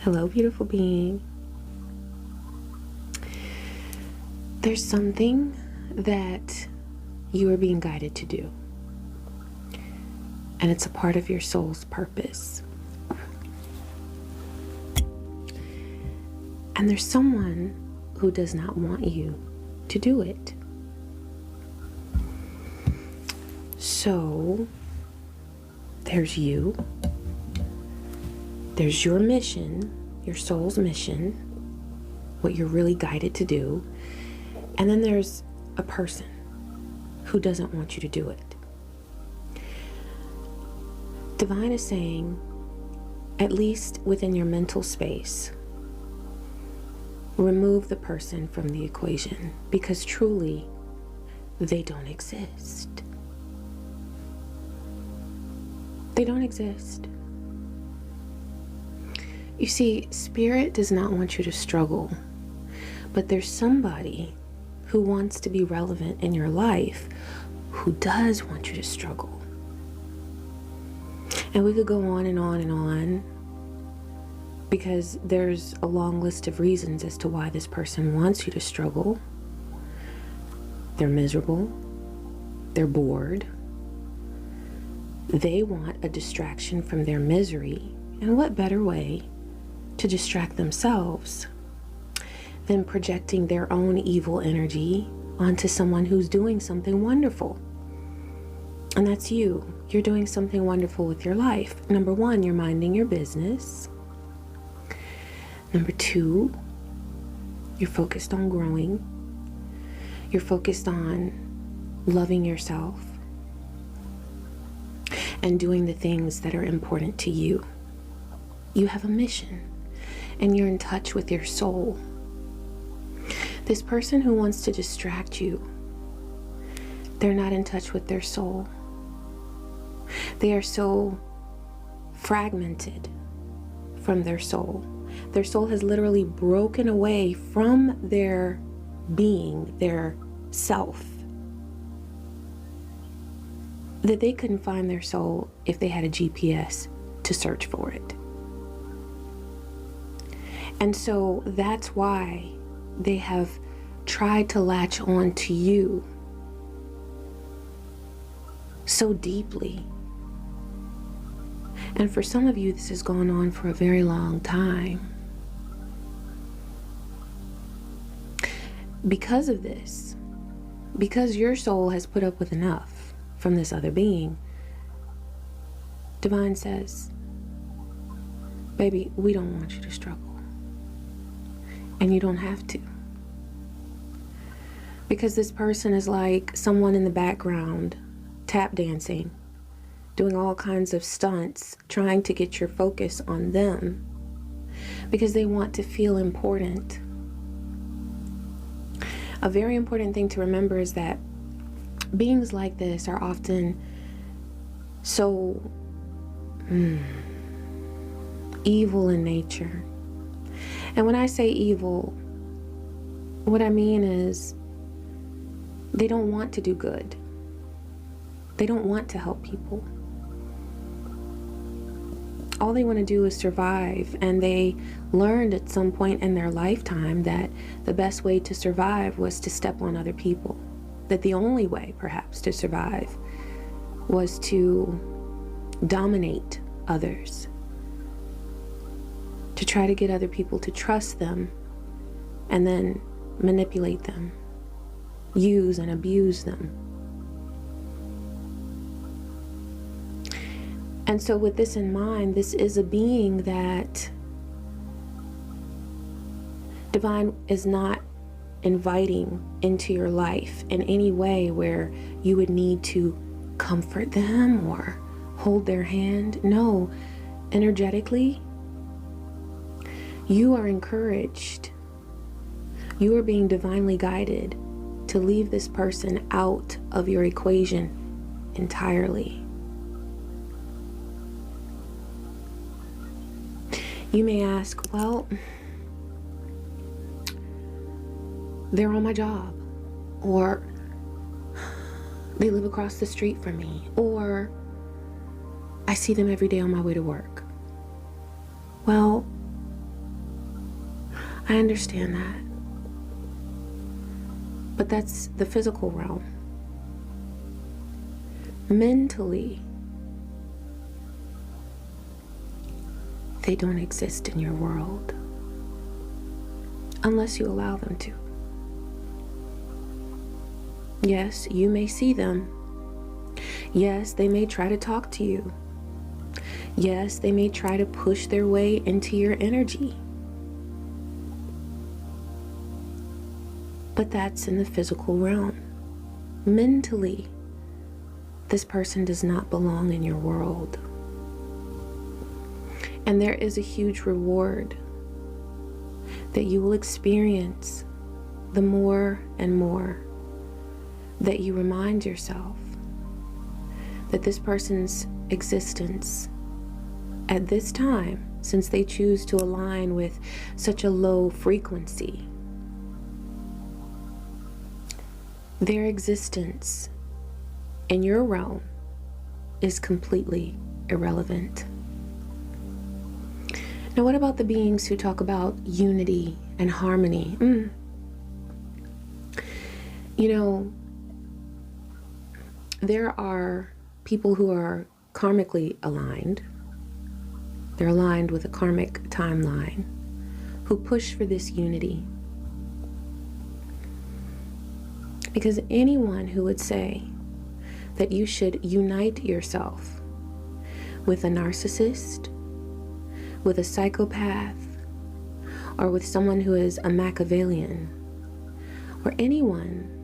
Hello, beautiful being. There's something that you are being guided to do, and it's a part of your soul's purpose. And there's someone who does not want you to do it. So there's you. There's your mission, your soul's mission, what you're really guided to do. And then there's a person who doesn't want you to do it. Divine is saying, at least within your mental space, remove the person from the equation, because truly they don't exist. They don't exist. You see, Spirit does not want you to struggle, but there's somebody who wants to be relevant in your life who does want you to struggle. And we could go on and on and on, because there's a long list of reasons as to why this person wants you to struggle. They're miserable. They're bored. They want a distraction from their misery. And what better way to distract themselves than projecting their own evil energy onto someone who's doing something wonderful? And that's you. You're doing something wonderful with your life. Number one, you're minding your business. Number two, you're focused on growing. You're focused on loving yourself and doing the things that are important to you. You have a mission, and you're in touch with your soul. This person who wants to distract you, they're not in touch with their soul. They are so fragmented from their soul. Their soul has literally broken away from their being, their self, that they couldn't find their soul if they had a GPS to search for it. And so that's why they have tried to latch on to you so deeply. And for some of you, this has gone on for a very long time. Because of this, because your soul has put up with enough from this other being, Divine says, baby, we don't want you to struggle. And you don't have to. Because this person is like someone in the background, tap dancing, doing all kinds of stunts, trying to get your focus on them, because they want to feel important. A very important thing to remember is that beings like this are often so evil in nature. And when I say evil, what I mean is they don't want to do good. They don't want to help people. All they want to do is survive, and they learned at some point in their lifetime that the best way to survive was to step on other people. That the only way, perhaps, to survive was to dominate others, to try to get other people to trust them and then manipulate them, use and abuse them. And so with this in mind, this is a being that Divine is not inviting into your life in any way where you would need to comfort them or hold their hand. No, energetically, you are encouraged. You are being divinely guided to leave this person out of your equation entirely. You may ask, well, they're on my job, or they live across the street from me, or I see them every day on my way to work. Well, I understand that. But that's the physical realm. Mentally, they don't exist in your world unless you allow them to. Yes, you may see them. Yes, they may try to talk to you. Yes, they may try to push their way into your energy. But that's in the physical realm. Mentally, this person does not belong in your world. And there is a huge reward that you will experience the more and more that you remind yourself that this person's existence at this time, since they choose to align with such a low frequency, their existence in your realm is completely irrelevant. Now, what about the beings who talk about unity and harmony? You know, there are people who are karmically aligned. They're aligned with a karmic timeline, who push for this unity. Because anyone who would say that you should unite yourself with a narcissist, with a psychopath, or with someone who is a Machiavellian, or anyone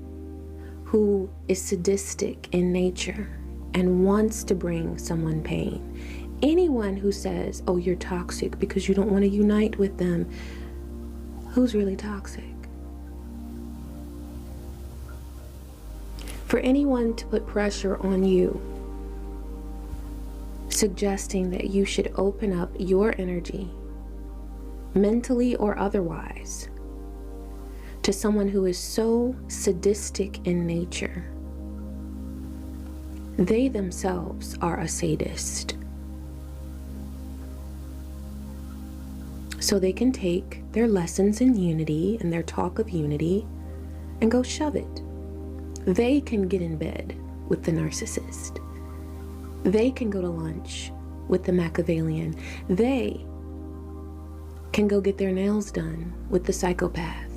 who is sadistic in nature and wants to bring someone pain, anyone who says, oh, you're toxic because you don't want to unite with them, who's really toxic? For anyone to put pressure on you, suggesting that you should open up your energy, mentally or otherwise, to someone who is so sadistic in nature, they themselves are a sadist. So they can take their lessons in unity and their talk of unity and go shove it. They can get in bed with the narcissist. They can go to lunch with the Machiavellian. They can go get their nails done with the psychopath,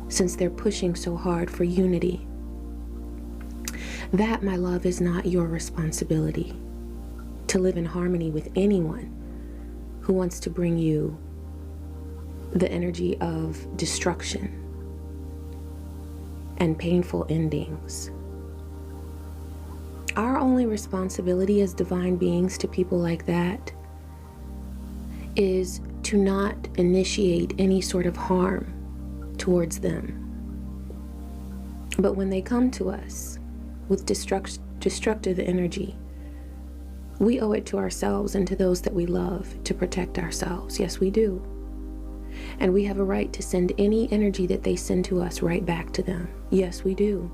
since they're pushing so hard for unity. That, my love, is not your responsibility, to live in harmony with anyone who wants to bring you the energy of destruction and painful endings. Our only responsibility as divine beings to people like that is to not initiate any sort of harm towards them. But when they come to us with destructive energy, we owe it to ourselves and to those that we love to protect ourselves. Yes, we do. And we have a right to send any energy that they send to us right back to them. Yes, we do.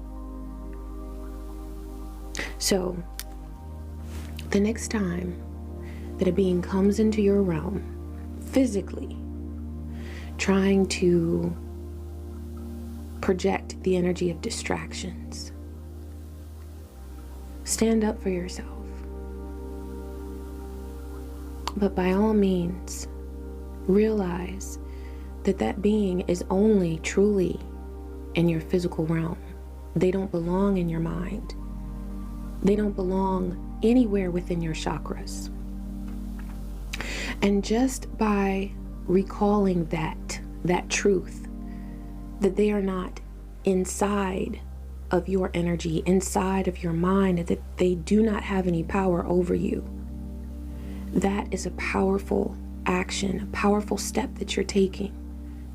So, the next time that a being comes into your realm, physically, trying to project the energy of distractions, stand up for yourself. But by all means, realize that that being is only truly in your physical realm. They don't belong in your mind. They don't belong anywhere within your chakras. And just by recalling that truth, that they are not inside of your energy, inside of your mind, that they do not have any power over you, that is a powerful action, a powerful step that you're taking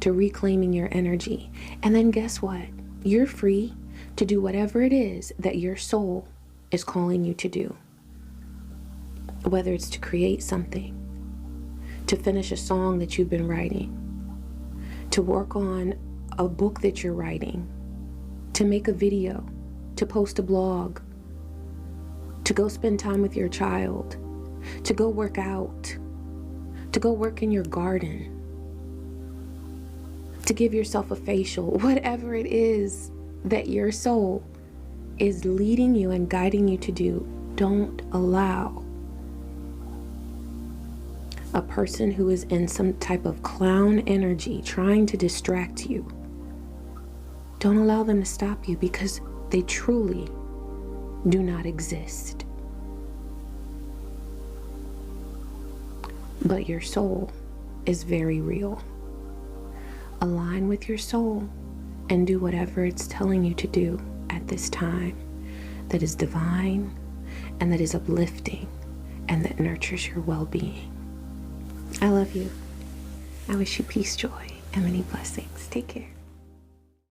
to reclaiming your energy. And then guess what? You're free to do whatever it is that your soul is calling you to do. Whether it's to create something, to finish a song that you've been writing, to work on a book that you're writing, to make a video, to post a blog, to go spend time with your child, to go work out, to go work in your garden. to give yourself a facial, whatever it is that your soul is leading you and guiding you to do. Don't allow a person who is in some type of clown energy trying to distract you. Don't allow them to stop you, because they truly do not exist. But your soul is very real. Align with your soul and do whatever it's telling you to do at this time that is divine and that is uplifting and that nurtures your well-being. I love you. I wish you peace, joy, and many blessings. Take care.